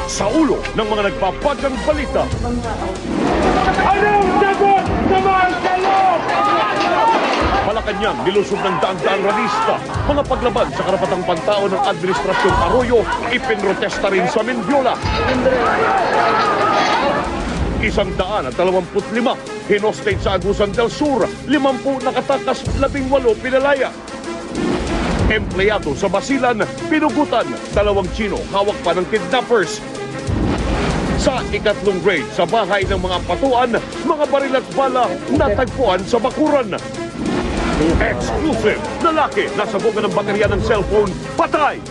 Sa ulo ng mga nagbabagang balita. Anong sagot sa Marcelo? Malacanang nilusog ng daan-daang ralista. Mga paglaban sa karapatang pantao ng Administrasyong Arroyo, ipinrotesta rin sa Mendiola. 125 hinostage sa Agusan del Sur, 50 nakatakas, 18 pinalaya. Empleyado sa Basilan, pinugutan, 2 Chino, hawak pa ng kidnappers. Sa ikatlong grade, sa bahay ng mga patuan, mga baril at bala natagpuan sa bakuran. Exclusive, lalaki nasabog ng baterya ng cellphone, patay.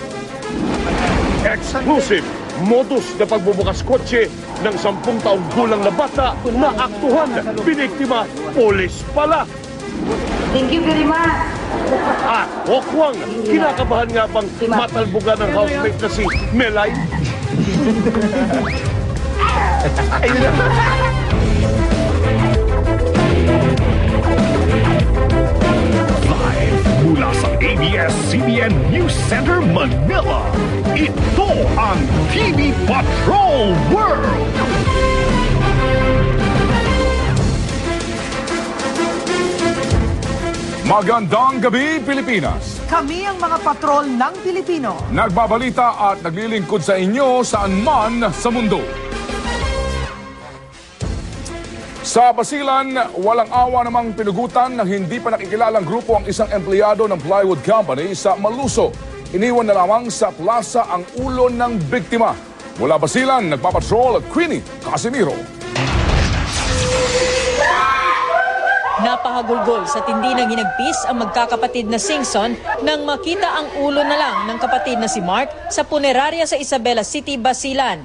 Exclusive, modus na pagbubukas kotse ng 10 taong gulang na bata na aktuhan, biniktima, polis pala. Thank you very much. At Hokwang, kinakabahan nga bang matalbugan ng housemate na si Melay? Live mula sa ABS-CBN News Center, Manila. Ito ang TV Patrol World! Magandang gabi, Pilipinas! Kami ang mga patrol ng Pilipino. Nagbabalita at naglilingkod sa inyo saan man sa mundo. Sa Basilan, walang awa namang pinugutan ng hindi pa nakikilalang grupo ang isang empleyado ng plywood company sa Maluso. Iniwan na lamang sa plaza ang ulo ng biktima. Mula Basilan, nagpapatrol Queenie Casimiro. Napahagulgol sa tindi ng hinagpis ang magkakapatid na Singson nang makita ang ulo na lang ng kapatid na si Mark sa punerarya sa Isabela City, Basilan.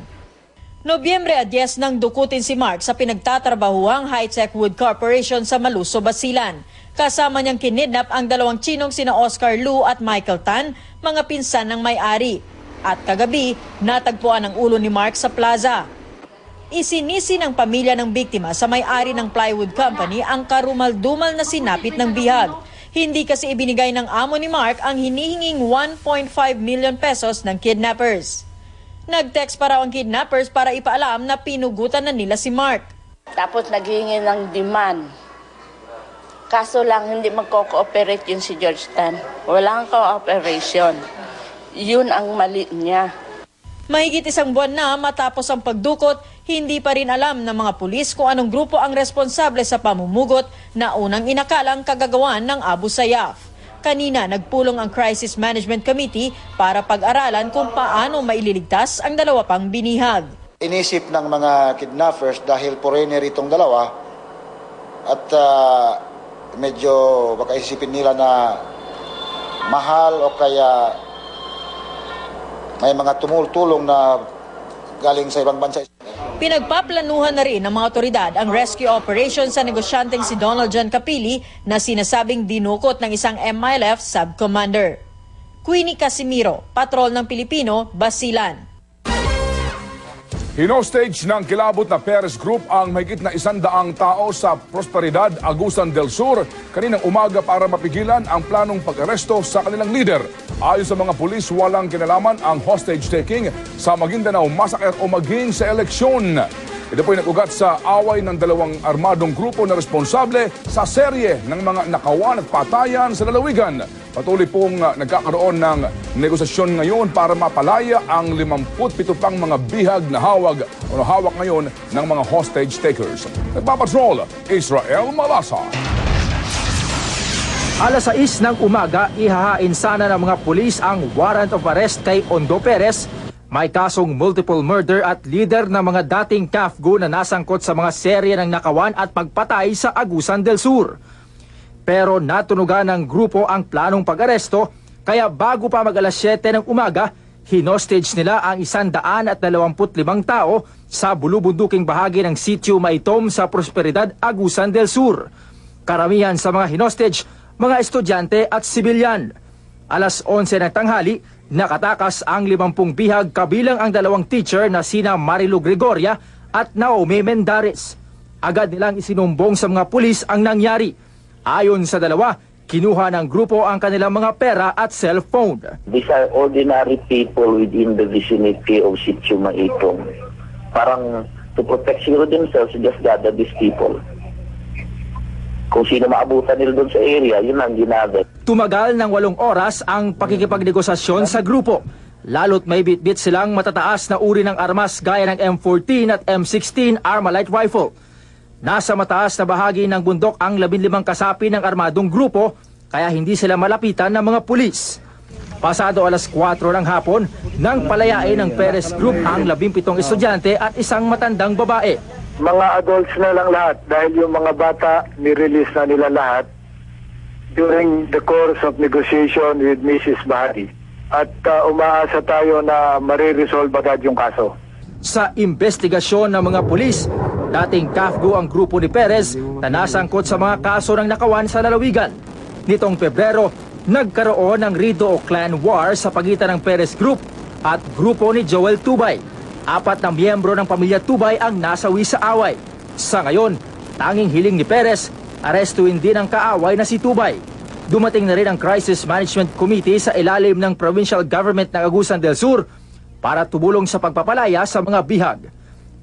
Nobyembre 10 nang dukutin si Mark sa pinagtatrabahuang High-Tech Wood Corporation sa Maluso, Basilan. Kasama niyang kinidnap ang 2 Chinong sina Oscar Lu at Michael Tan, mga pinsan ng may-ari. At kagabi, natagpuan ang ulo ni Mark sa plaza. Isinisi ng pamilya ng biktima sa may-ari ng plywood company ang karumal-dumal na sinapit ng bihag. Hindi kasi ibinigay ng amo ni Mark ang hinihinging 1.5 million pesos ng kidnappers. Nag-text pa raw ang kidnappers para ipaalam na pinugutan na nila si Mark. Tapos naghihingi ng demand. Kaso lang hindi magko-cooperate yun si George Tan. Walang cooperation. Yun ang mali niya. Mahigit 1 buwan na matapos ang pagdukot, hindi pa rin alam ng mga pulis kung anong grupo ang responsable sa pamumugot na unang inakalang kagagawan ng Abu Sayyaf. Kanina nagpulong ang Crisis Management Committee para pag-aralan kung paano maililigtas ang 2 pang binihag. Inisip ng mga kidnappers dahil foreigner itong dalawa at medyo baka isipin nila na mahal o kaya may mga tumulong na galing sa ibang bansa. Pinagpaplanuhan na rin ng mga otoridad ang rescue operation sa negosyanteng si Donald John Capili na sinasabing dinukot ng isang MILF subcommander. Queenie Casimiro, Patrol ng Pilipino, Basilan. Hinostage ng kilabot na Perez Group ang mahigit na 100 tao sa Prosperidad, Agusan del Sur kaninang umaga para mapigilan ang planong pag-aresto sa kanilang leader. Ayon sa mga pulis, walang kinalaman ang hostage-taking sa Maguindanao Massacre o maging sa eleksyon. Ito po'y nag-ugat sa away ng 2 armadong grupo na responsable sa serye ng mga nakawan at patayan sa lalawigan. Patuloy pong nagkakaroon ng negosasyon ngayon para mapalaya ang 57 pang mga bihag na hawak ngayon ng mga hostage takers. Nagpapatrol, Israel Malasa. Alas 6 ng umaga, ihahain sana ng mga pulis ang warrant of arrest kay Ondo Perez. May kasong multiple murder at leader ng mga dating CAFGO na nasangkot sa mga serye ng nakawan at pagpatay sa Agusan del Sur. Pero natunugan ng grupo ang planong pag-aresto, kaya bago pa mag-alas 7 ng umaga, hinostage nila ang 125 tao sa bulubunduking bahagi ng sitio Maitom sa Prosperidad, Agusan del Sur. Karamihan sa mga hinostage, mga estudyante at sibilyan. Alas 11 ng tanghali, nakatakas ang 50 bihag kabilang ang 2 teacher na sina Marilu Gregoria at Naomi Mendares. Agad nilang isinumbong sa mga pulis ang nangyari. Ayon sa 2, kinuha ng grupo ang kanilang mga pera at cellphone. These are ordinary people within the vicinity of Sitio Maitong. Parang to protect siguro themselves, just gather these people. Kung sino maabutan nila doon sa area, yun ang ginagawa. Tumagal ng 8 oras ang pakikipagnegosasyon sa grupo. Lalo't may bitbit silang matataas na uri ng armas gaya ng M14 at M16 Armalite Rifle. Nasa mataas na bahagi ng bundok ang 15 kasapi ng armadong grupo, kaya hindi sila malapitan ng mga pulis. Pasado alas 4 ng hapon, nang palayain ng Perez Group ang 17 estudyante at isang matandang babae. Mga adults na lang lahat dahil yung mga bata nirelease na nila lahat during the course of negotiation with Mrs. Bahati. At umaasa tayo na mariresolve agad yung kaso. Sa investigasyon ng mga pulis, dating CAFGO ang grupo ni Perez na nasangkot sa mga kaso ng nakawan sa lalawigan. Nitong Pebrero, nagkaroon ng Rido o Clan War sa pagitan ng Perez Group at grupo ni Joel Tubay. 4 na miyembro ng pamilya Tubay ang nasawi sa away. Sa ngayon, tanging hiling ni Perez, arestuin din ang kaaway na si Tubay. Dumating na rin ang Crisis Management Committee sa ilalim ng Provincial Government ng Agusan del Sur para tumulong sa pagpapalaya sa mga bihag.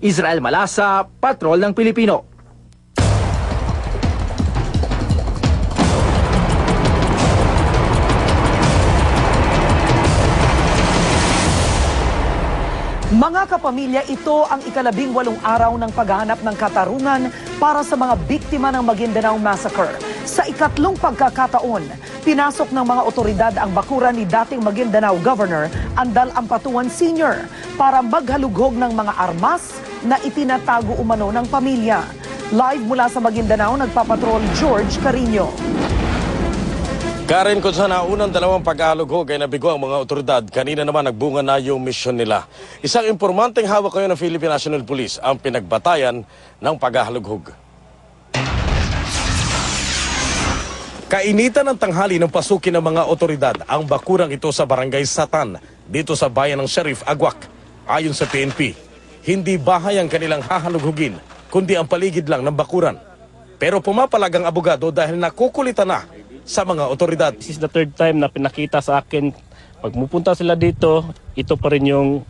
Israel Malasa, Patrol ng Pilipino. Mga kapamilya, ito ang ika-18 araw ng paghahanap ng katarungan para sa mga biktima ng Maguindanao Massacre. Sa ikatlong pagkakataon, pinasok ng mga otoridad ang bakuran ni dating Maguindanao Governor Andal Ampatuan Sr. para maghalughog ng mga armas na itinatago umano ng pamilya. Live mula sa Maguindanao, nagpapatrol George Carino. Karen, kung sa naunang 2 pag-ahalughog ay nabigo ang mga otoridad, kanina naman nagbunga na yung misyon nila. Isang impormanteng hawak ngayon ng Philippine National Police ang pinagbatayan ng pag-ahalughog. Kainitan ng tanghali ng pasukin ng mga otoridad ang bakurang ito sa Barangay Satan, dito sa bayan ng Sheriff Aguac. Ayon sa PNP, hindi bahay ang kanilang hahalughugin, kundi ang paligid lang ng bakuran. Pero pumapalag ang abogado dahil nakukulitan na sa mga otoridad. This is the 3rd time na pinakita sa akin, pag mupunta sila dito, ito pa rin yung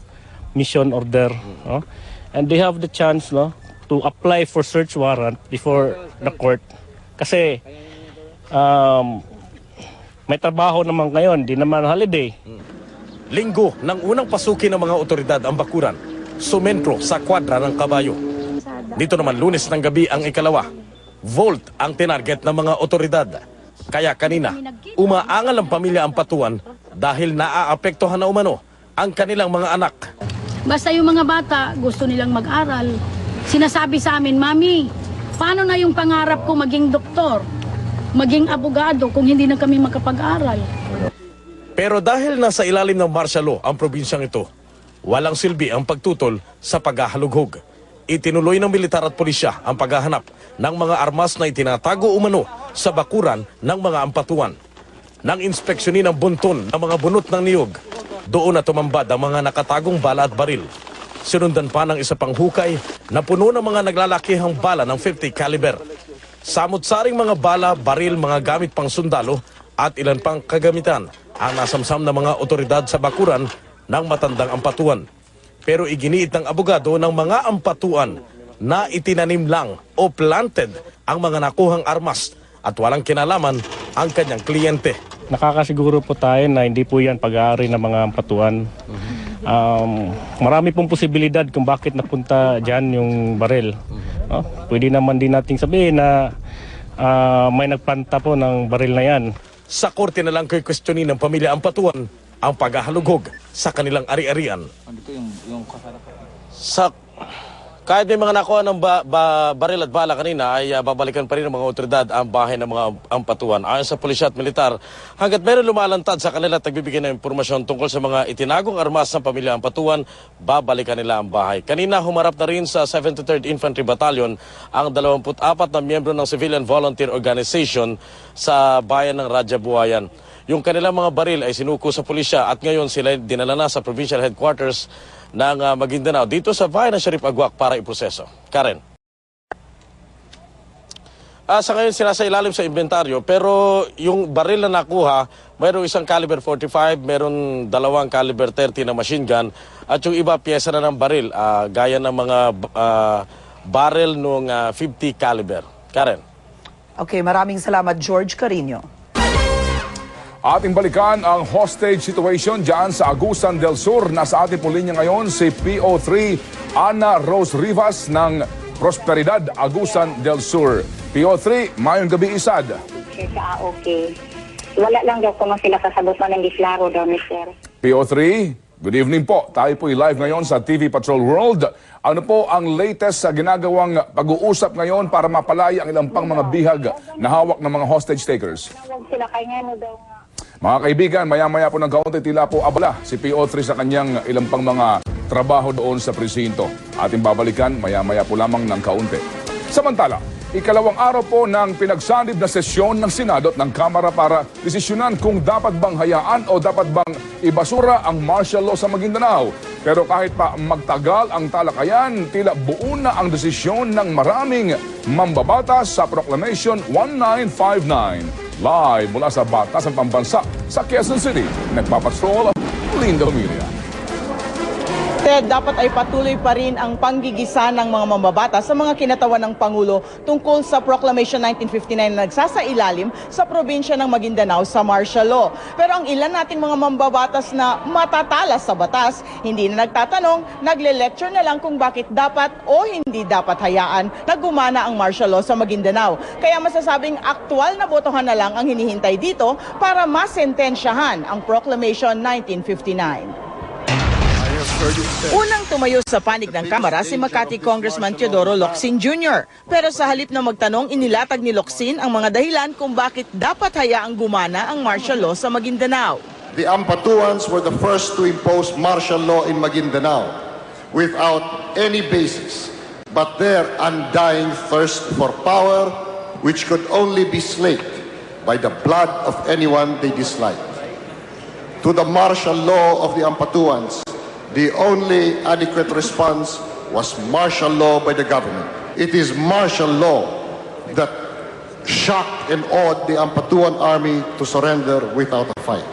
mission order. No? And they have the chance, no, to apply for search warrant before the court. Kasi may trabaho naman ngayon, di naman holiday. Linggo nang unang pasukin ng mga otoridad ang bakuran, sumentro sa kwadra ng Kabayo. Dito naman Lunes ng gabi ang ikalawa. Volt ang tinarget ng mga otoridad. Kaya kanina, umaangal ang pamilya Ampatuan dahil naaapektuhan na umano ang kanilang mga anak. Basta yung mga bata gusto nilang mag-aral. Sinasabi sa amin, Mami, paano na yung pangarap ko maging doktor, maging abogado kung hindi na kami makapag-aral? Pero dahil nasa ilalim ng martial law ang probinsyang ito, walang silbi ang pagtutol sa paghahalughog. Itinuloy ng militar at pulisya ang paghahanap ng mga armas na itinatago umano sa bakuran ng mga Ampatuan. Nang inspeksyonin ang bunton ng mga bunot ng niyog, doon na tumambad ang mga nakatagong bala at baril. Sinundan pa ng isa pang hukay na puno ng mga naglalakihang bala ng 50 caliber. Samot-saring mga bala, baril, mga gamit pang sundalo at ilan pang kagamitan ang nasamsam ng mga otoridad sa bakuran ng matandang Ampatuan. Pero iginiit ng abogado ng mga Ampatuan na itinanim lang o planted ang mga nakuhang armas at walang kinalaman ang kanyang kliyente. Nakakasiguro po tayo na hindi po yan pag-aari ng mga Ampatuan. Marami pong posibilidad kung bakit napunta dyan yung baril. Pwede naman din nating sabihin na may nagplanta po ng baril na yan. Sa korte na lang questionin ng pamilya Ampatuan ang paghahalughog sa kanilang ari-arian. Kahit may mga nakuha ng baril at bala kanina ay babalikan pa rin ng mga otoridad ang bahay ng mga Ampatuan. Ayon sa pulisya at militar, hanggat meron lumalantad sa kanila at nagbibigay ng impormasyon tungkol sa mga itinagong armas ng pamilya Ampatuan, babalikan nila ang bahay. Kanina humarap na rin sa 73rd Infantry Battalion ang 24 na miyembro ng Civilian Volunteer Organization sa bayan ng Radya Buayan. Yung kanilang mga baril ay sinuko sa pulisya at ngayon sila dinala na sa provincial headquarters ng Maguindanao dito sa bayan ng Sheriff Aguac para iproseso. Karen. Sa ngayon sinasailalim sa inventaryo, pero yung baril na nakuha, mayroong isang caliber 45, mayroong dalawang caliber 30 na machine gun, at yung iba pyesa na ng baril, gaya ng mga barrel nung 50 caliber. Karen. Okay, maraming salamat, George Carino. Ating balikan ang hostage situation dyan sa Agusan del Sur. Nasa ating po linya ngayon si PO3 Ana Rose Rivas ng Prosperidad, Agusan del Sur. PO3, mayong gabi isad. Okay. Wala lang daw kung sila kasabot man ng dislaro daw, Mr. PO3, good evening po. Tayo po live ngayon sa TV Patrol World. Ano po ang latest sa ginagawang pag-uusap ngayon para mapalaya ang ilang pang mga bihag na hawak ng mga hostage takers? Sila kay nga daw. Mga kaibigan, maya-maya po ng kaunti tila po abala si PO3 sa kanyang ilang pang mga trabaho doon sa presinto. Ating babalikan maya-maya po lamang ng kaunti. Samantala, ikalawang araw po ng pinagsanib na sesyon ng Senado at ng Kamara para desisyonan kung dapat bang hayaan o dapat bang ibasura ang martial law sa Maguindanao. Pero kahit pa magtagal ang talakayan, tila buo na ang desisyon ng maraming mambabatas sa Proclamation 1959. Live mula sa Batasan Pambansa sa Quezon City, nagpapatrol Linda Emilia. Ted, dapat ay patuloy pa rin ang panggigisa ng mga mambabatas sa mga kinatawan ng Pangulo tungkol sa Proclamation 1959 na nagsasailalim sa probinsya ng Maguindanao sa martial law. Pero ang ilan nating mga mambabatas na matatalas sa batas, hindi na nagtatanong, nagle-lecture na lang kung bakit dapat o hindi dapat hayaan na gumana ang martial law sa Maguindanao. Kaya masasabing aktwal na botohan na lang ang hinihintay dito para masentensyahan ang Proclamation 1959. Unang tumayo sa panig ng Kamara si Makati Congressman Teodoro Locsin Jr. Pero sa halip na magtanong, inilatag ni Locsin ang mga dahilan kung bakit dapat hayaang gumana ang martial law sa Maguindanao. The Ampatuans were the first to impose martial law in Maguindanao without any basis but their undying thirst for power which could only be slaked by the blood of anyone they disliked. To the martial law of the Ampatuans, the only adequate response was martial law by the government. It is martial law that shocked and awed the Ampatuan army to surrender without a fight.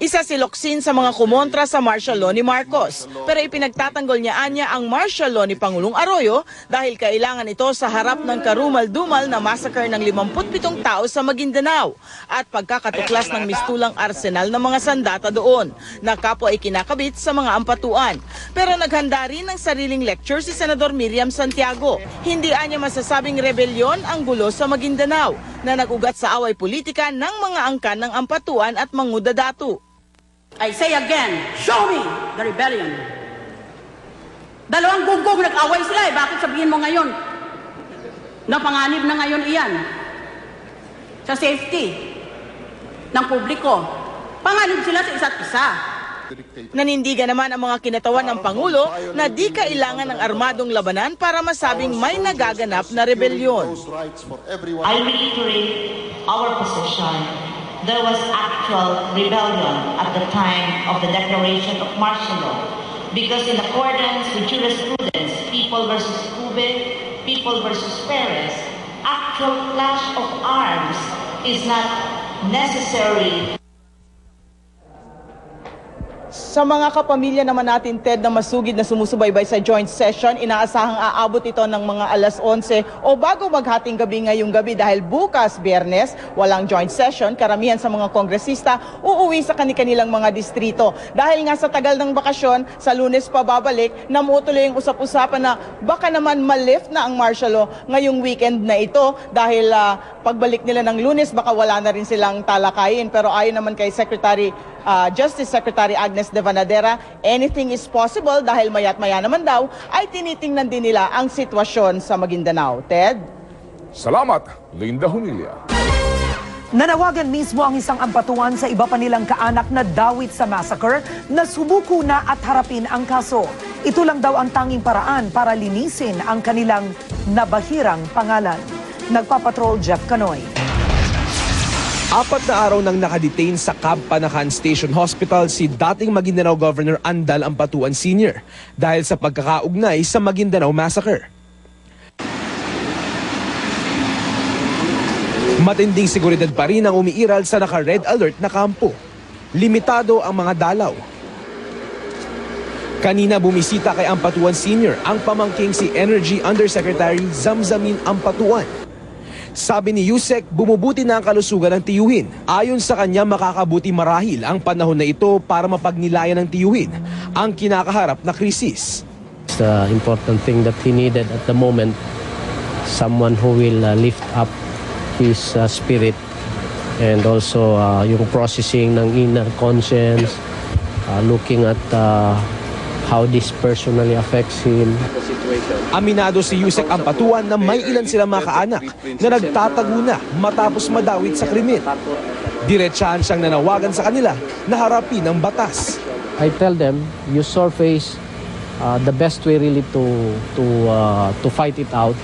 Isa si Locsin sa mga kumontra sa martial law ni Marcos. Pero ipinagtatanggol niya ang martial law ni Pangulong Arroyo dahil kailangan ito sa harap ng karumal-dumal na massacre ng 57 tao sa Maguindanao at pagkakatuklas ng mistulang arsenal ng mga sandata doon na kapwa ay kinakabit sa mga ampatuan. Pero naghanda rin ng sariling lecture si Senador Miriam Santiago. Hindi anya masasabing rebelyon ang gulo sa Maguindanao na nag-ugat sa away politika ng mga angkan ng ampatuan at mangudadatu. I say again, show me the rebellion. Dalawang gunggong nag-away sila Bakit sabihin mo ngayon? Napanganib na ngayon iyan. Sa safety ng publiko. Panganib sila sa isa't isa. Nanindigan naman ang mga kinatawan ng Pangulo na di kailangan ng armadong labanan para masabing may nagaganap na rebelyon. I reiterate our position. There was actual rebellion at the time of the declaration of martial law because in accordance with jurisprudence, People versus Cube, People versus Perez, actual clash of arms is not necessary. Sa mga kapamilya naman natin, Ted, na masugid na sumusubaybay sa joint session, inaasahang aabot ito ng mga alas 11 o bago maghating gabi ngayong gabi dahil bukas, Biyernes, walang joint session. Karamihan sa mga kongresista uuwi sa kanilang mga distrito. Dahil nga sa tagal ng bakasyon, sa Lunes pa babalik, namutuloy yung usap-usapan na baka naman ma-lift na ang martial law ngayong weekend na ito dahil pagbalik nila ng Lunes, baka wala na rin silang talakayin. Pero ayon naman kay Justice Secretary Agnes de Vanadera, anything is possible dahil maya't maya naman daw ay tinitingnan din nila ang sitwasyon sa Maguindanao. Ted? Salamat, Linda Humilia. Nanawagan mismo ang isang ampatuan sa iba pa nilang kaanak na dawit sa massacre na sumuko na at harapin ang kaso. Ito lang daw ang tanging paraan para linisin ang kanilang nabahirang pangalan. Nagpapatrol Jeff Canoy. 4 na araw nang nakadetain sa Cab Panacan Station Hospital si dating Maguindanao Governor Andal Ampatuan Sr. dahil sa pagkakaugnay sa Maguindanao Massacre. Matinding seguridad pa rin ang umiiral sa naka-red alert na kampo. Limitado ang mga dalaw. Kanina bumisita kay Ampatuan Sr. ang pamangking si Energy Undersecretary Zamzamin Ampatuan. Sabi ni Yusek, bumubuti na ang kalusugan ng tiyuhin. Ayon sa kanya, makakabuti marahil ang panahon na ito para mapagnilayan ng tiyuhin ang kinakaharap na krisis. The important thing that he needed at the moment, someone who will lift up his spirit and also yung processing ng inner conscience, looking at how this personally affects him. Aminado si Yusek Ampatuan na may ilan silang mga kaanak na nagtatago na matapos madawit sa krimen. Diretsahan siyang nanawagan sa kanila na harapin ang batas. I tell them, you surface the best way really to fight it out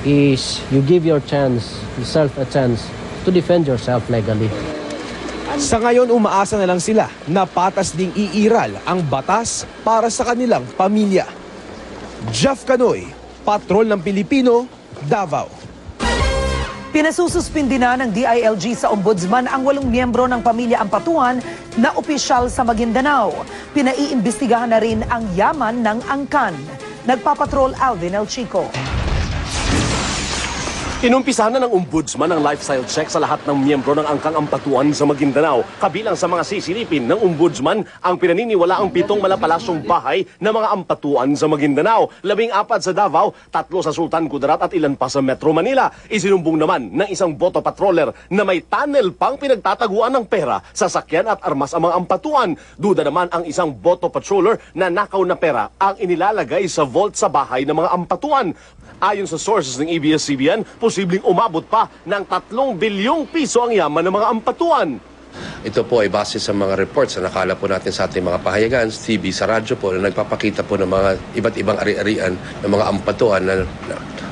is you give yourself a chance to defend yourself legally. Sa ngayon, umaasa na lang sila na patas ding iiral ang batas para sa kanilang pamilya. Jeff Canoy, Patrol ng Pilipino, Davao. Pinasususpindi na ng DILG sa Ombudsman ang 8 miyembro ng pamilya Ampatuan na opisyal sa Maguindanao. Pinaiimbestigahan na rin ang yaman ng angkan. Nagpapatrol Alvin El Chico. Inumpisa na ng Ombudsman ang lifestyle check sa lahat ng miyembro ng Angkang Ampatuan sa Maguindanao. Kabilang sa mga sisilipin ng Ombudsman ang pinaniniwala ang 7 malapalasyong bahay ng mga Ampatuan sa Maguindanao. 14 sa Davao, 3 sa Sultan Kudarat at ilan pa sa Metro Manila. Isinumbong naman ng isang boto patroller na may tunnel pang pinagtataguan ng pera, sasakyan at armas ang mga Ampatuan. Duda naman ang isang boto patroller na nakaw na pera ang inilalagay sa vault sa bahay ng mga Ampatuan. Ayon sa sources ng ABS-CBN, posibleng umabot pa ng 3 bilyong piso ang yaman ng mga Ampatuan. Ito po ay base sa mga reports na nakala po natin sa ating mga pahayagan, TV, sa radyo po, na nagpapakita po ng mga iba't ibang ari-arian ng mga Ampatuan na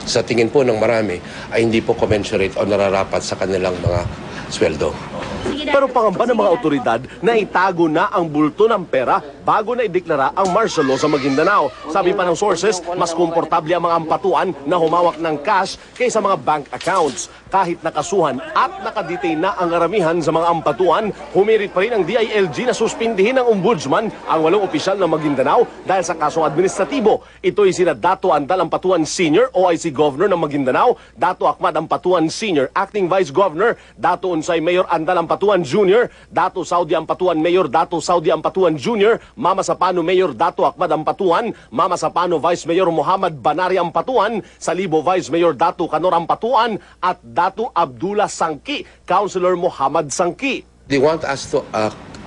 sa tingin po ng marami ay hindi po commensurate o nararapat sa kanilang mga sweldo. Pero pangamba ng mga otoridad na itago na ang bulto ng pera bago na ideklara ang martial law sa Maguindanao. Sabi pa ng sources, mas komportable ang mga Ampatuan na humawak ng cash kaysa mga bank accounts. Kahit nakasuhan at nakadetain na ang karamihan sa mga Ampatuan, humirit pa rin ang DILG na suspindihin ng Ombudsman ang 8 opisyal ng Maguindanao dahil sa kasong administratibo. Ito'y sina Dato Andal Ampatuan Sr., OIC Governor ng Maguindanao, Dato Ahmad Ampatuan Sr., Acting Vice Governor, Dato Unsay Mayor Andal Ampatuan Jr., Dato Saudi Ampatuan Mayor Dato Saudi Ampatuan Jr., Mama Sapano Mayor Dato Ahmad Ampatuan, Mama Sapano Vice Mayor Muhammad Banari Ampatuan, Salibo Vice Mayor Dato Kanor Ampatuan, at Dato Abdullah Sangki, Councilor Muhammad Sangki. They want us to,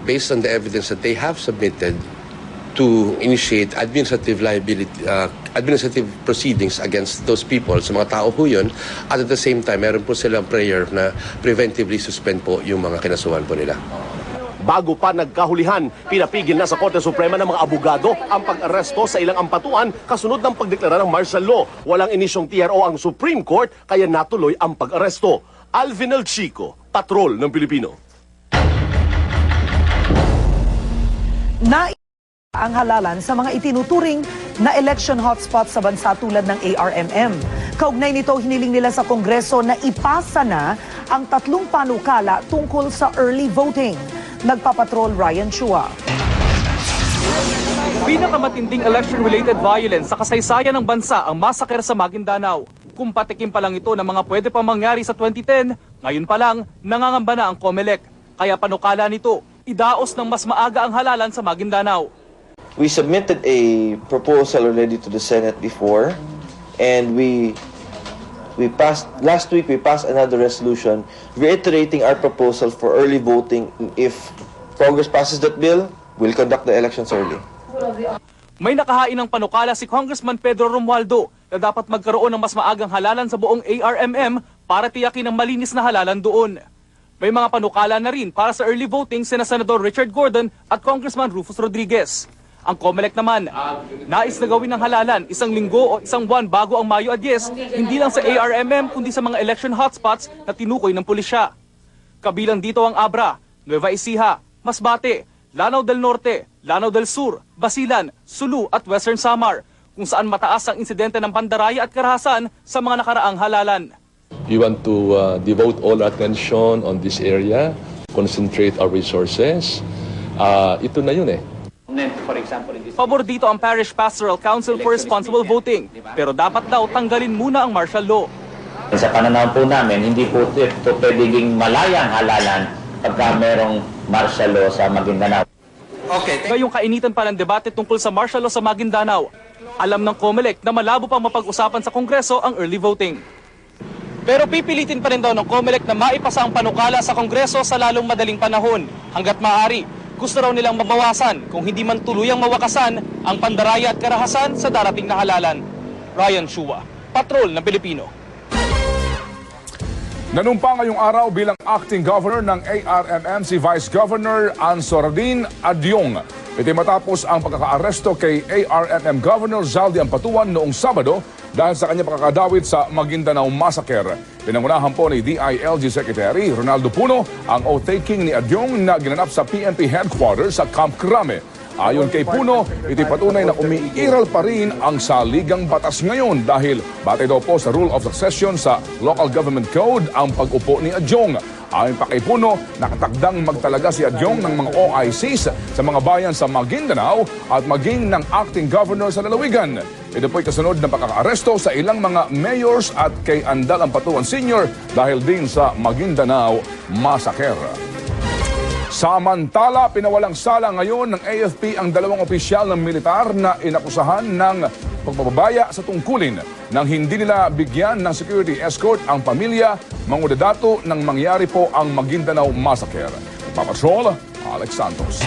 based on the evidence that they have submitted, to initiate administrative proceedings against those people, sa mga tao po yun, at the same time, meron po silang prayer na preventively suspend po yung mga kinasuhan po nila. Bago pa nagkahulihan, pinapigil na sa Korte Suprema ng mga abogado ang pag-aresto sa ilang Ampatuan kasunod ng pagdeklara ng martial law. Walang inisyong TRO ang Supreme Court kaya natuloy ang pag-aresto. Alvin El Chico, Patrol ng Pilipino. Ang halalan sa mga itinuturing na election hotspots sa bansa tulad ng ARMM. Kaugnay nito, hiniling nila sa Kongreso na ipasa na ang 3 panukala tungkol sa early voting. Nagpapatrol Ryan Chua. Pinakamatinding election-related violence sa kasaysayan ng bansa ang massacre sa Maguindanao. Kung patikim pa lang ito ng mga pwede pang mangyari sa 2010, ngayon pa lang nangangamba na ang COMELEC. Kaya panukala nito, idaos ng mas maaga ang halalan sa Maguindanao. We submitted a proposal already to the Senate before, and we passed last week. We passed another resolution reiterating our proposal for early voting. If Congress passes that bill, we'll conduct the elections early. May nakahain ng panukala si Congressman Pedro Romualdo na dapat magkaroon ng mas maagang halalan sa buong ARMM para tiyakin ang malinis na halalan doon. May mga panukala na rin para sa early voting sina Senador Richard Gordon at Congressman Rufus Rodriguez. Ang COMELEC naman, nais na gawin ng halalan 1 linggo o 1 buwan bago ang Mayo 10, hindi lang sa ARMM kundi sa mga election hotspots na tinukoy ng pulisya. Kabilang dito ang Abra, Nueva Ecija, Masbate, Lanao del Norte, Lanao del Sur, Basilan, Sulu at Western Samar, kung saan mataas ang insidente ng pandaraya at karahasan sa mga nakaraang halalan. We want to devote all attention on this area, concentrate our resources. Ito na yun eh. Pabor dito ang Parish Pastoral Council for Responsible Voting, pero dapat daw tanggalin muna ang martial law. Sa pananaw po namin, hindi po ito pwedeng malayang halalan pagka merong martial law sa Maguindanao. Ngayong kainitan pa ng debate tungkol sa martial law sa Maguindanao, alam ng COMELEC na malabo pang mapag-usapan sa Kongreso ang early voting. Pero pipilitin pa rin daw ng COMELEC na maipasa ang panukala sa Kongreso sa lalong madaling panahon. Hanggat maaari, gusto raw nilang mabawasan kung hindi man tuluyang mawakasan ang pandaraya at karahasan sa darating na halalan. Ryan Chua, Patrol ng Pilipino. Nanumpa ngayong araw bilang acting governor ng ARMM si Vice Governor Ansordin Adyong. Ito matapos ang pagkakaaresto kay ARMM Governor Zaldi Ampatuan noong Sabado dahil sa kanyang pagkakadawit sa Maguindanao Massacre. Pinangunahan po ni DILG Secretary Ronaldo Puno ang oath-taking ni Adyong na ginanap sa PNP headquarters sa Camp Crame. Ayon kay Puno, ito'y patunay na umiiral pa rin ang saligang batas ngayon dahil batay daw po sa Rule of Succession sa Local Government Code ang pag-upo ni Adyong. Ayon pa kay Puno, nakatakdang magtalaga si Adyong ng mga OICs sa mga bayan sa Maguindanao at maging ng acting governor sa Lalawigan. Ito po'y kasunod ng pagkakaaresto sa ilang mga mayors at kay Andal Ampatuan Sr. dahil din sa Maguindanao Massacre. Samantala, pinawalang sala ngayon ng AFP ang dalawang opisyal ng militar na inakusahan ng pagbababaya sa tungkulin nang hindi nila bigyan ng security escort ang pamilya, mangudadato nang mangyari po ang Maguindanao Massacre. Papatrol, Alex Santos.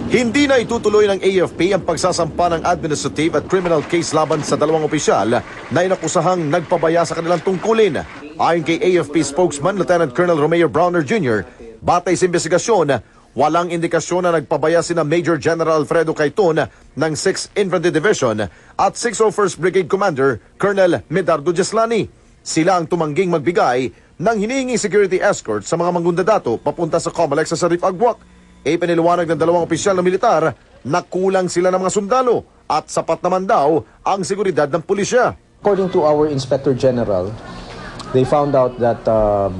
Hindi na itutuloy ng AFP ang pagsasampa ng administrative at criminal case laban sa dalawang opisyal na inakusahang nagpabaya sa kanilang tungkulin. Ayon kay AFP spokesman Lieutenant Colonel Romeo Browner Jr., batay sa investigasyon, walang indikasyon na nagpabaya sina Major General Alfredo Caiton ng 6th Infantry Division at 601st Brigade Commander Colonel Medardo Jeslani. Sila ang tumangging magbigay ng hinihinging security escort sa mga manggundadato papunta sa COMELEC sa Sarip Agwak. Ipiniliwanag ng dalawang opisyal na militar na kulang sila ng mga sundalo at sapat naman daw ang seguridad ng pulisya. According to our Inspector General, they found out that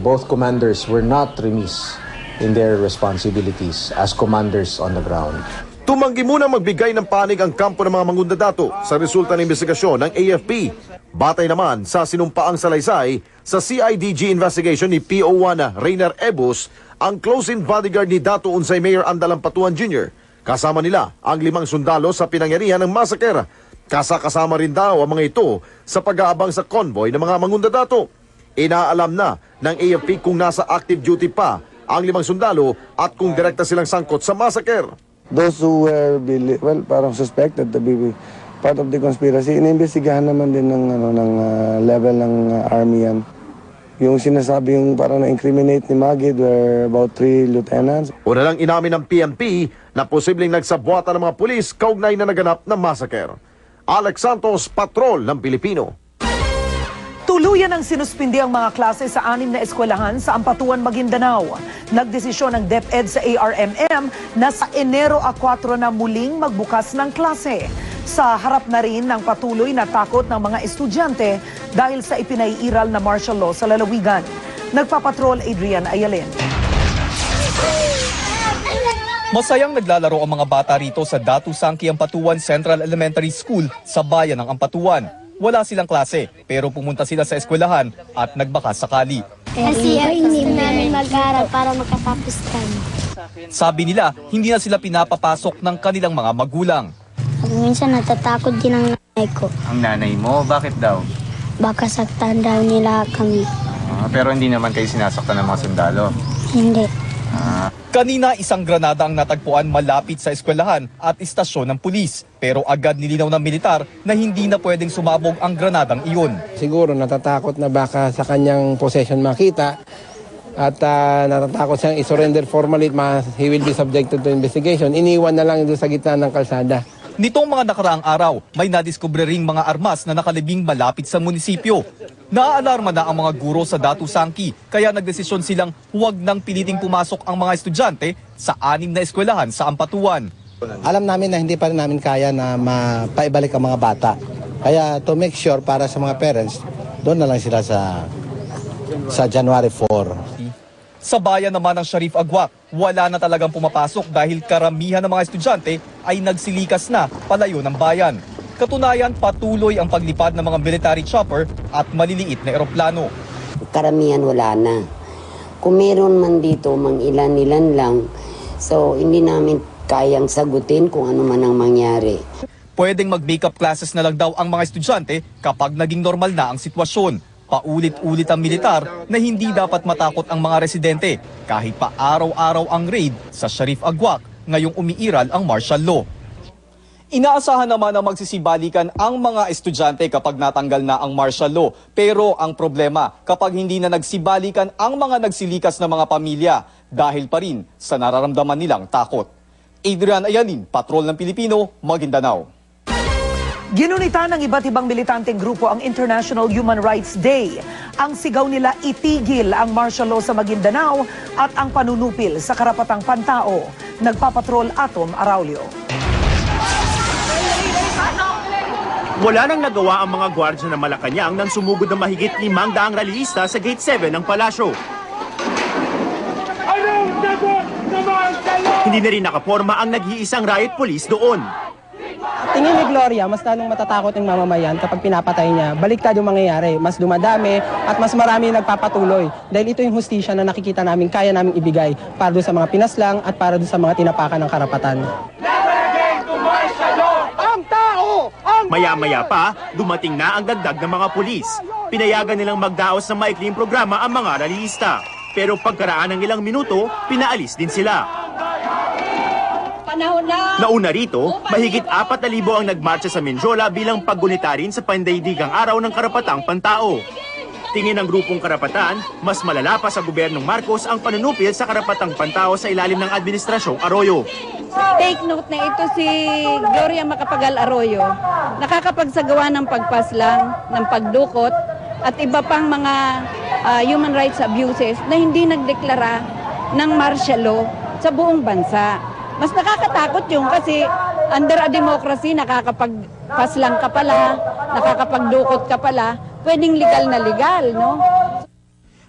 both commanders were not remiss in their responsibilities as commanders on the ground. Tumanggi muna magbigay ng panig ang kampo ng mga mangundadato sa resulta ng investigasyon ng AFP. Batay naman sa sinumpaang salaysay sa CIDG investigation ni PO1 Rainer Ebus, ang close-in bodyguard ni Dato Unsay Mayor Andal Ampatuan Jr. Kasama nila ang 5 sundalo sa pinangyarihan ng massacre. Kasama rin daw ang mga ito sa pag-aabang sa convoy ng mga mangundadato. Inaalam na ng AFP kung nasa active duty pa ang 5 sundalo at kung direkta silang sangkot sa massacre. Those who were parang suspected to be part of the conspiracy, inimbestigahan naman din ng level ng army yan. Yung sinasabi yung parang na-incriminate ni Magid were about 3 lieutenants. Una lang inamin ng PNP na posibleng nagsabuatan ng mga pulis kaugnay na naganap ng massacre. Alex Santos, Patrol ng Pilipino. Tuluyan ang sinuspindi ang mga klase sa 6 na eskwelahan sa Ampatuan, Maguindanao. Nagdesisyon ang DepEd sa ARMM na sa Enero 4 na muling magbukas ng klase. Sa harap na rin ng patuloy na takot ng mga estudyante dahil sa ipinaiiral na martial law sa lalawigan. Nagpapatrol Adrian Ayalen. Masayang naglalaro ang mga bata rito sa Datu Sangki Ampatuan Central Elementary School sa bayan ng Ampatuan. Wala silang klase pero pumunta sila sa eskwelahan at nagbaka sakali. Kasi hindi namin mag-aral para makatapos kami. Sabi nila, hindi na sila pinapapasok ng kanilang mga magulang. Minsan natatakot din ang nanay ko. Ang nanay mo? Bakit daw? Baka saktan daw nila kami. Pero hindi naman kayo sinasaktan ng mga sundalo? Hindi. Kanina isang granada ang natagpuan malapit sa eskwelahan at istasyon ng pulis. Pero agad nilinaw ng militar na hindi na pwedeng sumabog ang granadang iyon. Siguro natatakot na baka sa kanyang possession makita at natatakot siyang isurrender formally, he will be subjected to investigation. Iniwan na lang doon sa gitna ng kalsada. Nitong mga nakaraang araw, may nadiskubre ring mga armas na nakalibing malapit sa munisipyo. Naaalarma na ang mga guro sa Datu Sangki, kaya nagdesisyon silang huwag nang piliting pumasok ang mga estudyante sa 6 na eskwelahan sa Ampatuan. Alam namin na hindi pa rin namin kaya na mapaibalik ang mga bata Kaya to make sure para sa mga parents, doon na lang sila sa January 4. Sa bayan naman ng Sharif Agwak, wala na talagang pumapasok dahil karamihan ng mga estudyante ay nagsilikas na palayo ng bayan. Katunayan, patuloy ang paglipad ng mga military chopper at maliliit na eroplano. Karamihan wala na. Kung meron man dito, mang ilan-ilan lang, so hindi namin kayang sagutin kung ano man ang mangyari. Pwedeng mag-makeup classes na lang daw ang mga estudyante kapag naging normal na ang sitwasyon. Paulit-ulit ang militar na hindi dapat matakot ang mga residente kahit pa araw-araw ang raid sa Sharif Agwak ngayong umiiral ang martial law. Inaasahan naman na magsisibalikan ang mga estudyante kapag natanggal na ang martial law. Pero ang problema kapag hindi na nagsibalikan ang mga nagsilikas na mga pamilya dahil pa rin sa nararamdaman nilang takot. Adrian Ayanin, Patrol ng Pilipino, Maguindanao. Ginunita ng iba't ibang militanteng grupo ang International Human Rights Day. Ang sigaw nila itigil ang martial law sa Maguindanao at ang panunupil sa karapatang pantao. Nagpapatrol Atom Araulio. Wala nang nagawa ang mga gwardya ng Malacanang nang sumugod ng mahigit 500 rallyista sa Gate 7 ng palasyo. Hindi na rin nakaporma ang nag-iisang riot police doon. Tingin ni Gloria, mas lalong matatakot ang mamamayan kapag pinapatay niya. Baliktad yung mangyayari. Mas dumadami at mas marami nagpapatuloy. Dahil ito yung hustisya na nakikita namin kaya namin ibigay para doon sa mga pinaslang at para doon sa mga tinapakan ng karapatan. Ang tao! Maya-maya pa, dumating na ang dagdag ng mga pulis. Pinayagan nilang magdaos ng maikling programa ang mga rallyista. Pero pagkaraan ng ilang minuto, pinaalis din sila. Nauna rito, mahigit 4,000 ang nagmarcha sa Menjola bilang paggunita rin sa pandaigdigang araw ng karapatang pantao. Tingin ng grupong karapatan, mas malala pa sa gobyernong Marcos ang panunupil sa karapatang pantao sa ilalim ng Administrasyong Arroyo. Take note na ito si Gloria Macapagal Arroyo, nakakapagsagawa ng pagpaslang, ng pagdukot at iba pang mga human rights abuses na hindi nagdeklara ng martial law sa buong bansa. Mas nakakatakot yung kasi under a democracy, nakakapagpaslang ka pala, nakakapagdukot ka pala, pwedeng legal na legal, no?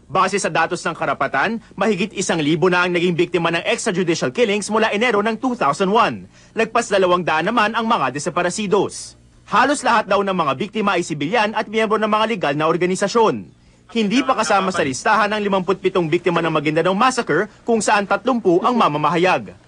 Base sa datos ng karapatan, mahigit 1,000 na ang naging biktima ng extrajudicial killings mula Enero ng 2001. Lagpas 200 naman ang mga desaparecidos. Halos lahat daw ng mga biktima ay sibilyan at miyembro ng mga legal na organisasyon. Hindi pa kasama sa listahan ng 57 biktima ng Maguindanao Massacre kung saan 30 ang mamamahayag.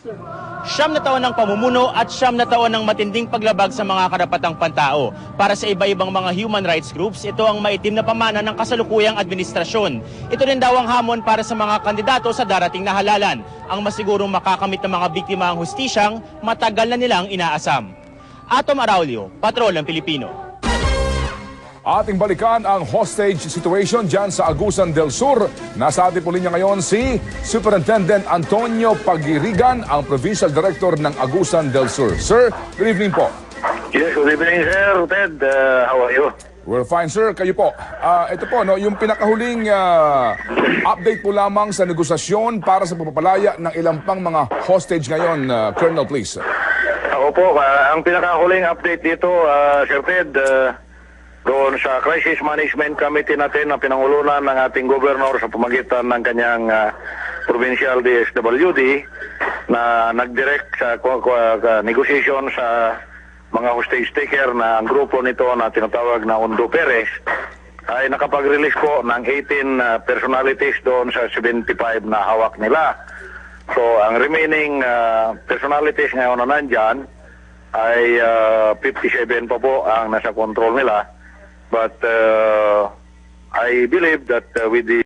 9 na taon ng pamumuno at 9 na taon ng matinding paglabag sa mga karapatang pantao. Para sa iba-ibang mga human rights groups, ito ang maitim na pamana ng kasalukuyang administrasyon. Ito rin daw ang hamon para sa mga kandidato sa darating na halalan. Ang masigurong makakamit ng mga biktima ang hustisyang matagal na nilang inaasam. Atom Araulio, Patrol ng Pilipino. Ating balikan ang hostage situation dyan sa Agusan del Sur. Nasa ating po linya ngayon si Superintendent Antonio Pagirigan, ang Provincial Director ng Agusan del Sur. Sir, good evening po. Yes, good evening, Sir Ted. How are you? We're fine, sir. Kayo po. Ito po, no, yung pinakahuling update po lamang sa negosasyon para sa pagpapalaya ng ilang pang mga hostage ngayon. Colonel, please. Ako po, ang pinakahuling update dito, Sir Ted, doon sa Crisis Management Committee natin na pinangulunan ng ating governor sa pamagitan ng kanyang provincial DSWD na nag-direct sa negotiation sa mga hostage taker na ang grupo nito na tinatawag na Undo Perez ay nakapag-release po ng 18 personalities doon sa 75 na hawak nila. So ang remaining personalities ngayon na nandyan ay 57 pa po ang nasa control nila. But I believe that with the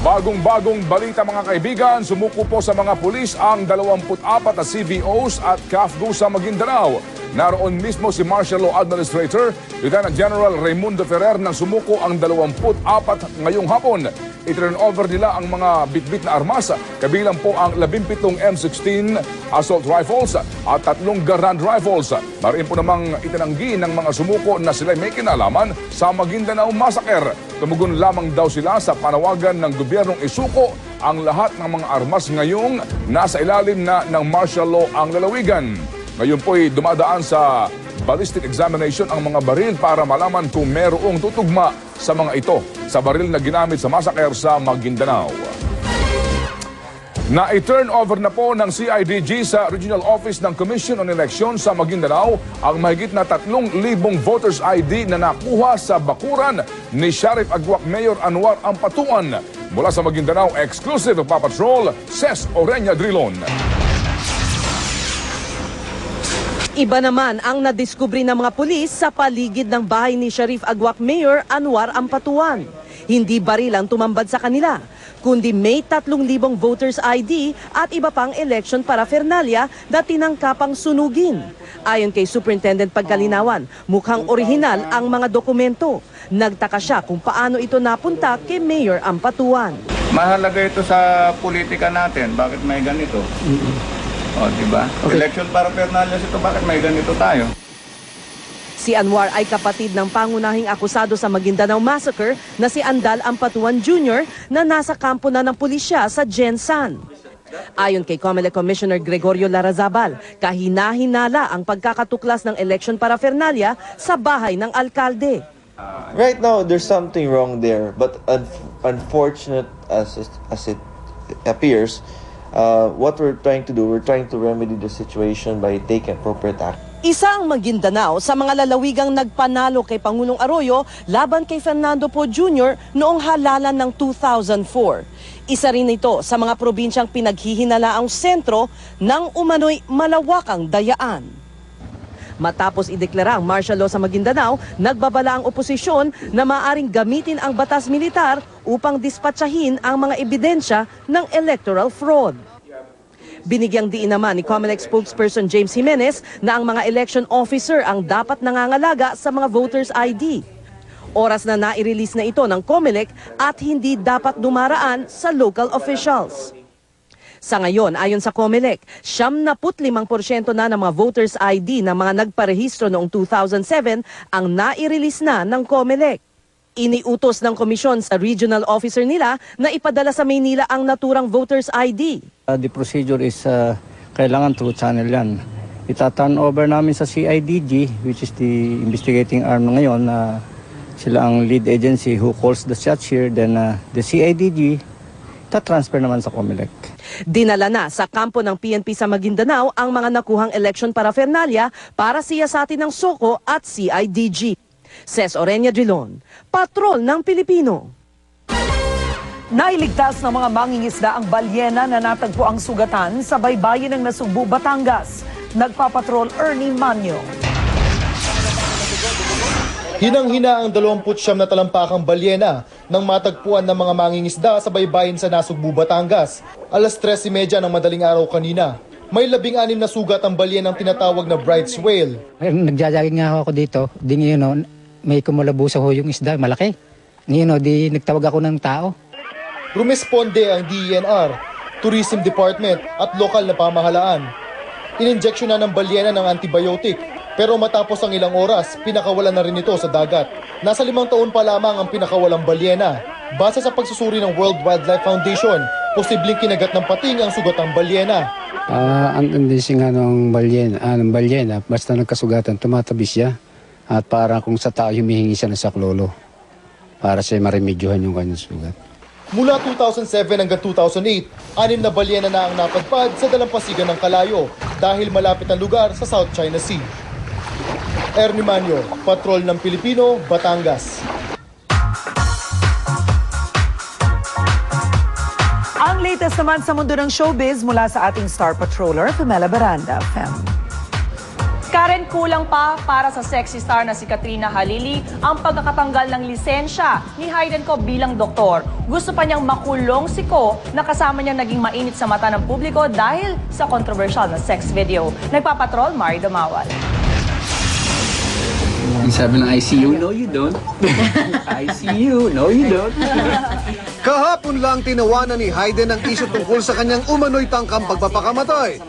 Bagong-bagong balita mga kaibigan, sumuko po sa mga pulis ang 24 na CVOs at CAFGO sa Maguindanao. Naroon mismo si Martial Law Administrator, Lieutenant General Raimundo Ferrer nang sumuko ang 24 ngayong hapon. i-turn over nila ang mga bitbit na armas, kabilang po ang 17 M16 assault rifles at 3 Garand rifles. Marin po namang itinanggi ng mga sumuko na sila may kinalaman sa Maguindanao Massacre. Tumugon lamang daw sila sa panawagan ng gobyernong isuko ang lahat ng mga armas ngayong nasa ilalim na ng martial law ang lalawigan. Ngayon po'y dumadaan sa ballistic examination ang mga baril para malaman kung merong tutugma sa mga ito sa baril na ginamit sa massacre sa Maguindanao. Na-turn over na po ng CIDG sa Regional Office ng Commission on Elections sa Maguindanao ang mahigit na 3,000 voters ID na nakuha sa bakuran ni Sheriff Agwak Mayor Anwar Ampatuan. Mula sa Maguindanao, exclusive Papatrol, Ces Orenya Drilon. Iba naman ang nadiskubre ng mga pulis sa paligid ng bahay ni Sheriff Agwak Mayor Anwar Ampatuan. Hindi baril ang tumambad sa kanila, kundi may 3,000 voters ID at iba pang election paraphernalia na tinangkapang sunugin. Ayon kay Superintendent Pagkalinawan, mukhang orihinal ang mga dokumento. Nagtaka siya kung paano ito napunta kay Mayor Ampatuan. Mahalaga ito sa politika natin. Bakit may ganito? O, diba? Okay. Election paraphernalia ito, bakit may ganito tayo? Si Anwar ay kapatid ng pangunahing akusado sa Maguindanao Massacre na si Andal Ampatuan Jr. na nasa kampo na ng pulisya sa Gensan. Ayon kay COMELEC Commissioner Gregorio Larazabal, kahina-hinala ang pagkakatuklas ng election paraphernalia sa bahay ng alkalde. Right now, there's something wrong there, but unfortunate as it appears, what we're trying to do, we're trying to remedy the situation by taking appropriate action. Isa ang Maguindanao sa mga lalawigang nagpanalo kay Pangulong Arroyo laban kay Fernando Poe Jr. noong halalan ng 2004. Isa rin ito sa mga probinsyang pinaghihinalaang sentro ng umano'y malawakang dayaan. Matapos ideklara ang martial law sa Maguindanao, nagbabala ang oposisyon na maaaring gamitin ang batas militar upang dispatsahin ang mga ebidensya ng electoral fraud. Binigyang diin naman ni COMELEC spokesperson James Jimenez na ang mga election officer ang dapat nangangalaga sa mga voters ID. Oras na nai-release na ito ng COMELEC at hindi dapat dumaraan sa local officials. Sa ngayon, ayon sa COMELEC, 75% na ng mga voters ID na mga nagparehistro noong 2007 ang nai-release na ng COMELEC. Iniutos ng komisyon sa regional officer nila na ipadala sa Maynila ang naturang voters ID. The procedure is kailangan through channel yan. Ita-turn over namin sa CIDG, which is the investigating arm ngayon. Sila ang lead agency who calls the shots here. Then the CIDG, ita-transfer naman sa COMELEC. Dinala na sa kampo ng PNP sa Maguindanao ang mga nakuhang election paraphernalia para siyasatin ng SOCO at CIDG. Ces Orenya Drilon, Patrol ng Pilipino. Nailigtas ng mga mangingisda ang balyena na natagpo ang sugatan sa baybayin ng Nasugbu, Batangas. Nagpapatrol Ernie Manyo. Hinang-hina ang 29 na talampakang balyena nang matagpuan ng mga mangingisda sa baybayin sa Nasugbu, Batangas. Alas 3:30 ng madaling araw kanina. May 16 na sugat ang balyenang tinatawag na Bright's whale. Nagjajaging nga ako dito. Di ngayon, may kumulabo sa yung isda, malaki. Ngayon, di nagtawag ako ng tao. Rumesponde ang DENR, Tourism Department at lokal na pamahalaan. Ininjeksyon na ng balyena ng antibiotic, pero matapos ang ilang oras, pinakawalan na rin ito sa dagat. Nasa 5 taon pa lamang ang pinakawalang balyena. Base sa pagsusuri ng World Wildlife Foundation, posibleng kinagat ng pating ang sugatang balyena. Ang tendensya nga ng balyena, basta nagkasugatan, tumatabi siya. At para kung sa tao humihingi siya ng saklolo para siya maremedyohan yung kanyang sugat. Mula 2007 hanggang 2008, 6 na balyena na ang napadpad sa dalampasigan ng Kalayo dahil malapit ang lugar sa South China Sea. Ernie Manyo, Patrol ng Pilipino, Batangas. Ang latest naman sa mundo ng showbiz mula sa ating star patroller, Pamela Baranda. Karen, kulang pa para sa sexy star na si Katrina Halili ang pagkakatanggal ng lisensya ni Hayden Ko bilang doktor. Gusto pa niyang makulong si Ko na kasama niya naging mainit sa mata ng publiko dahil sa controversial na sex video. Nagpapatrol, Mari Damawal. sabi ng ICU, no you don't. ICU, no you don't. Kahapon lang tinawanan ni Hayden ang isyu tungkol sa kanyang umano'y tangkang pagpapakamatay.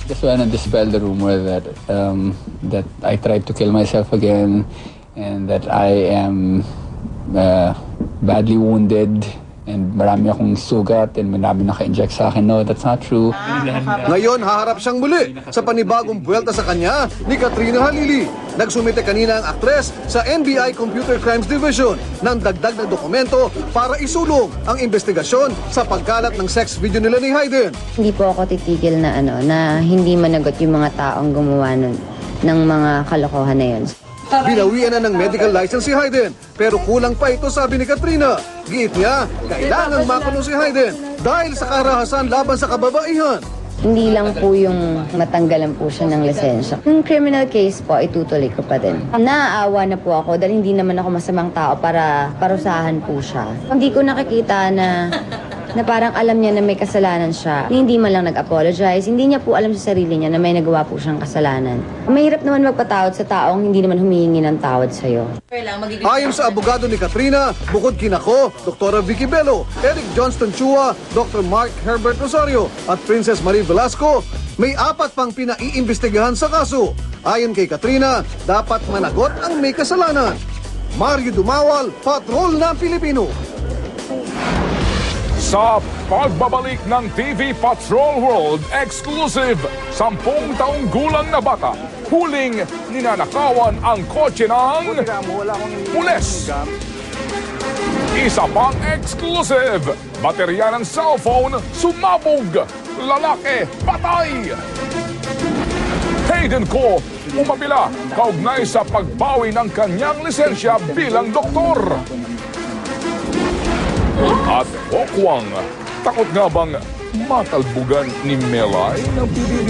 Just wanna dispel the rumor that that I tried to kill myself again and that I am badly wounded and marami akong sugat and marami naka-inject sa akin. No, that's not true. Ngayon, haharap siyang muli sa panibagong buwelta sa kanya ni Katrina Halili. Nagsumite kanina ang aktres sa NBI Computer Crimes Division ng dagdag na dokumento para isulong ang investigasyon sa pagkalat ng sex video nila ni Hayden. Hindi po ako titigil na na hindi managot yung mga taong gumawa ng mga kalokohan na yun. Binawian na ng medical license si Hayden, pero kulang pa ito, sabi ni Katrina. Giit niya, kailangang makulong si Hayden dahil sa karahasan laban sa kababaihan. Hindi lang po yung matanggalan po siya ng lisensya. Yung criminal case po, itutuloy ko pa din. Naaawa na po ako dahil hindi naman ako masamang tao para parusahan po siya. Hindi ko nakikita na parang alam niya na may kasalanan siya. Hindi man lang nag-apologize. Hindi niya po alam sa sarili niya na may nagawa po siyang kasalanan. Mahirap naman magpatawad sa taong hindi naman humihingi ng tawad sa'yo. Ayon sa abogado ni Katrina, bukod kinako, Dr. Vicky Bello, Eric Johnston Chua, Dr. Mark Herbert Rosario at Princess Marie Velasco, may 4 pang pinaiimbestigahan sa kaso. Ayon kay Katrina, dapat managot ang may kasalanan. Mario Dumawal, Patrol ng Pilipino. Sa pagbabalik ng TV Patrol World Exclusive, 10 taong gulang na bata, huling ninanakawan ang kotse ng pulis. Isa pang exclusive, baterya ng cellphone, sumabog, lalaki, patay. Hayden Ko, umapila, kaugnay sa pagbawi ng kanyang lisensya bilang doktor. At Okwang, takot nga bang matalbugan ni Melay ng PBB?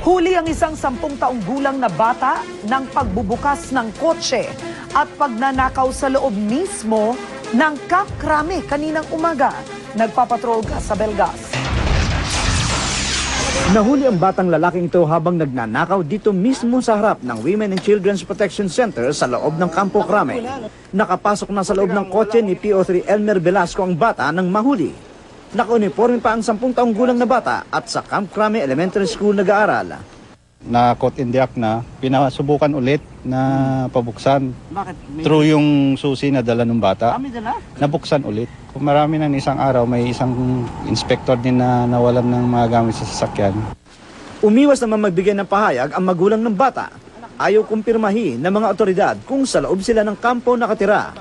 Huli ang isang 10 taong gulang na bata ng pagbubukas ng kotse at pagnanakaw sa loob mismo ng Camp Crame kaninang umaga. Nagpapatrol ka sa Belgas. Nahuli ang batang lalaking ito habang nagnanakaw dito mismo sa harap ng Women and Children's Protection Center sa loob ng Campo Crame. Nakapasok na sa loob ng kotse ni PO3 Elmer Velasco ang bata nang mahuli. Naka-uniforme pa ang 10 taong gulang na bata at sa Camp Crame Elementary School nag-aaral. Na-caught in the act na, pinasubukan ulit na pabuksan. Bakit? Through yung susi na dala ng bata, nabuksan ulit. Kung marami ng isang araw, may isang inspector din na nawalan ng mga gamit sa sasakyan. Umiwas naman magbigay ng pahayag ang magulang ng bata. Ayaw kumpirmahin ng mga otoridad kung sa loob sila ng kampo nakatira.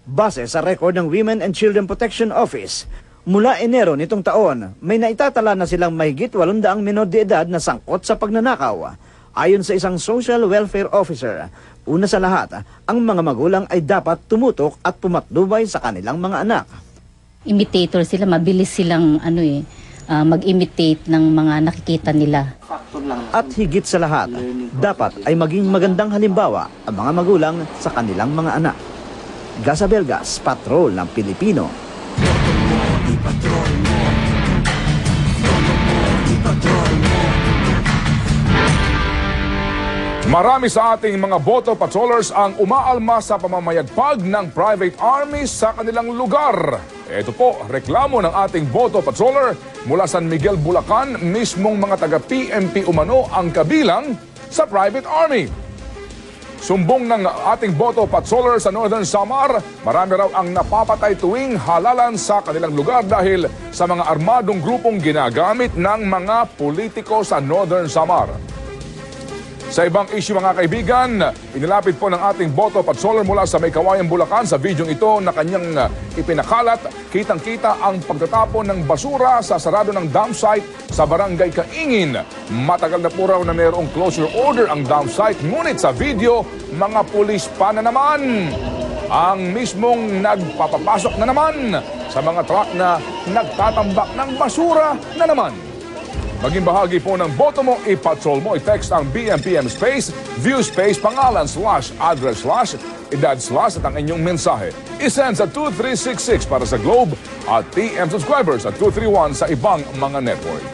Base sa record ng Women and Children Protection Office, mula Enero nitong taon, may naitatala na silang mahigit 800 menor de edad na sangkot sa pagnanakaw. Ayon sa isang social welfare officer, una sa lahat, ang mga magulang ay dapat tumutok at pumatnubay sa kanilang mga anak. Imitator sila, mabilis silang mag-imitate ng mga nakikita nila. At higit sa lahat, dapat ay maging magandang halimbawa ang mga magulang sa kanilang mga anak. Gasa Belgas, Patrol ng Pilipino. Marami sa ating mga boto patrollers ang umaalma sa pamamayagpag ng private army sa kanilang lugar. Ito po, reklamo ng ating boto patroller mula San Miguel, Bulacan, mismong mga taga-PMP umano ang kabilang sa private army. Sumbong ng ating boto patroller sa Northern Samar, marami raw ang napapatay tuwing halalan sa kanilang lugar dahil sa mga armadong grupong ginagamit ng mga politiko sa Northern Samar. Sa ibang issue mga kaibigan, inilapit po ng ating boto patroller mula sa May Kawayan, Bulacan sa videong ito na kanyang ipinakalat. Kitang-kita ang pagtatapon ng basura sa sarado ng dump site sa barangay Kaingin. Matagal na po raw na mayroong closure order ang dump site, ngunit sa video, mga pulis pa na naman ang mismong nagpapapasok na naman sa mga truck na nagtatambak ng basura na naman. Maging bahagi po ng boto mo, ipatrol mo, i-text ang BMPM space, view space, pangalan / address / edad / at ang inyong mensahe. I-send sa 2366 para sa Globe at TM subscribers at 231 sa ibang mga network.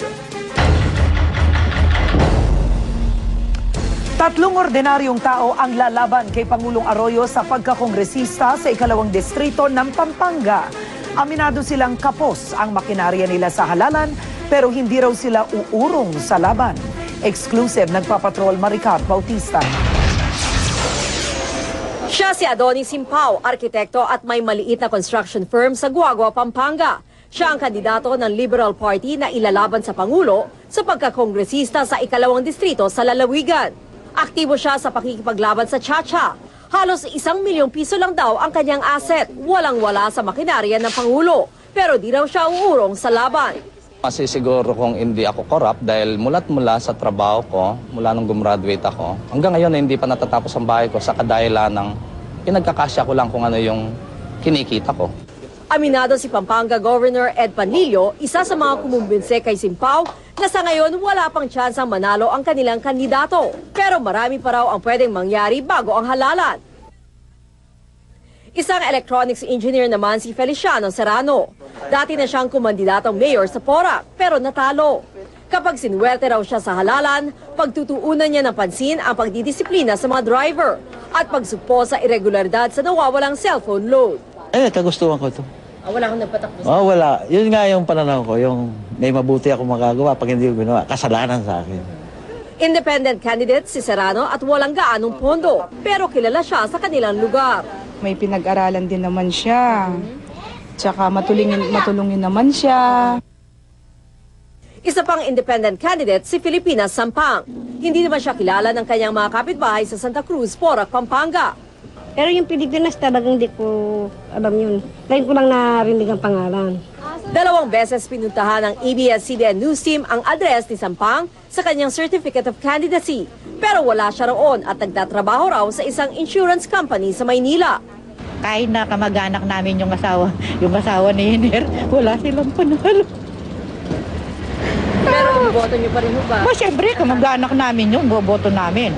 Tatlong ordinaryong tao ang lalaban kay Pangulong Arroyo sa pagkakongresista sa ikalawang distrito ng Pampanga. Aminado silang kapos ang makinarya nila sa halalan pero hindi raw sila uurong sa laban. Exclusive, nagpapatrol Maricar Bautista. Siya si Adonis Simpao, arkitekto at may maliit na construction firm sa Guagua, Pampanga. Siya ang kandidato ng Liberal Party na ilalaban sa Pangulo sa pagkakongresista sa ikalawang distrito sa Lalawigan. Aktibo siya sa pakikipaglaban sa Chacha. Halos 1 milyong piso lang daw ang kanyang asset. Walang-wala sa makinarya ng Pangulo. Pero di raw siya uurong sa laban. Kasi siguro kung hindi ako corrupt dahil mula sa trabaho ko, mula nung gumraduate ako, hanggang ngayon na hindi pa natatapos ang bahay ko sa kadahilan ng pinagkakasya ko lang kung ano yung kinikita ko. Aminado si Pampanga Governor Ed Panlilio, isa sa mga kumumbinse kay Simpao na sa ngayon wala pang tsansang manalo ang kanilang kandidato. Pero marami pa raw ang pwedeng mangyari bago ang halalan. Isang electronics engineer naman si Feliciano Serrano. Dati na siyang kumandidatong mayor sa Porac, pero natalo. Kapag sinuwerte raw siya sa halalan, pagtutuunan niya ng pansin ang pagdidisiplina sa mga driver at pagsupo sa irregularidad sa nawawalang cellphone load. Kagustuhan ko ito. Wala kang nagpatakbo? Wala. Yun nga yung pananaw ko, yung may mabuti ako magagawa pag hindi ko ginawa. Kasalanan sa akin. Independent candidate si Serrano at walang gaanong pondo, pero kilala siya sa kanilang lugar. May pinag-aralan din naman siya. Tsaka matulungin naman siya. Isa pang independent candidate si Filipinas Sampang. Hindi naman siya kilala ng kanyang mga kapitbahay sa Santa Cruz, Porac, Pampanga. Pero yung Pilipinas talagang hindi ko alam yun. Ngayon ko lang narinig ang pangalan. 2 beses pinuntahan ng ABS-CBN News Team ang address ni Sampang sa kanyang Certificate of Candidacy. Pero wala siya roon at nagtatrabaho raw sa isang insurance company sa Maynila. Kahit na kamag-anak namin yung asawa ni Hiner, wala silang panalo. Pero boboto niyo pa rin ba? Siyempre, kamag-anak namin yung boboto namin.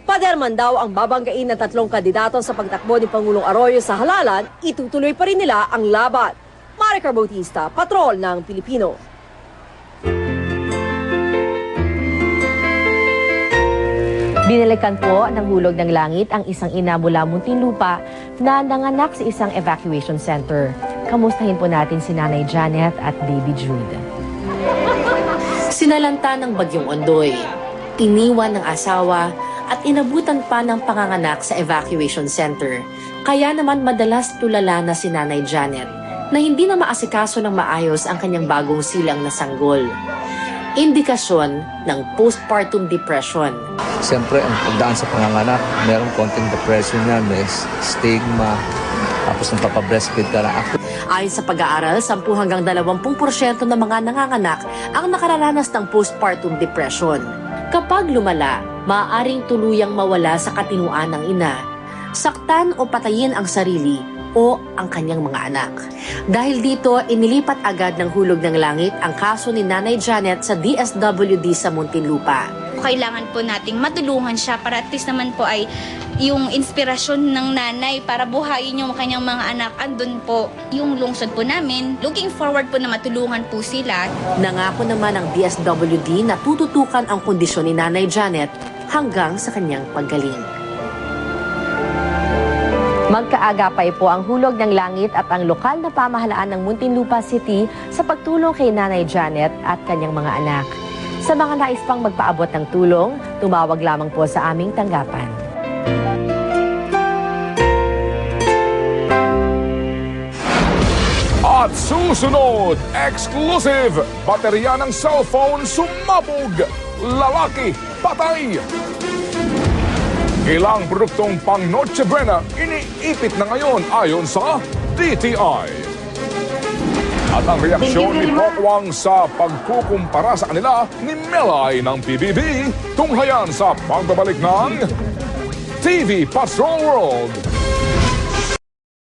Paderman daw ang babanggain ng 3 kandidato sa pagtakbo ni Pangulong Arroyo sa halalan, itutuloy pa rin nila ang laban. Maricar Bautista, Patrol ng Pilipino. Binalikan po ng hulog ng langit ang isang ina mula Muntinlupa na nanganak sa isang evacuation center. Kamustahin po natin si Nanay Janet at Baby Jude. Sinalanta ng Bagyong Ondoy, iniwan ng asawa at inabutan pa ng panganganak sa evacuation center. Kaya naman madalas tulala na si Nanay Janet na hindi na maasikaso ng maayos ang kanyang bagong silang na sanggol. Indikasyon ng postpartum depression. Siyempre, ang pagdaan sa panganganak, merong konting depression yan, may stigma, tapos nagpapabreastfeed ka na. Ayon sa pag-aaral, 10 hanggang 20% ng mga nanganganak ang nakararanas ng postpartum depression. Kapag lumala, maaaring tuluyang mawala sa katinuan ng ina, saktan o patayin ang sarili o ang kanyang mga anak. Dahil dito, inilipat agad ng hulog ng langit ang kaso ni Nanay Janet sa DSWD sa Muntinlupa. Kailangan po nating matulungan siya para at least naman po ay yung inspirasyon ng nanay para buhayin yung kanyang mga anak. Andun po yung lungsod po namin. Looking forward po na matulungan po sila. Nangako naman ng DSWD na tututukan ang kondisyon ni Nanay Janet hanggang sa kanyang paggaling. Magkaagapay po ang hulog ng langit at ang lokal na pamahalaan ng Muntinlupa City sa pagtulong kay Nanay Janet at kanyang mga anak. Sa mga nais pang magpaabot ng tulong, tumawag lamang po sa aming tanggapan. At susunod, exclusive, baterya ng cellphone sumabog, lalaki patay. Ilang produktong pang Noche Buena iniipit na ngayon ayon sa DTI. At ang reaksyon ni Pokwang sa pagkukumpara sa kanila ni Melay ng PBB tunghayan sa pagbabalik ng TV Patrol World.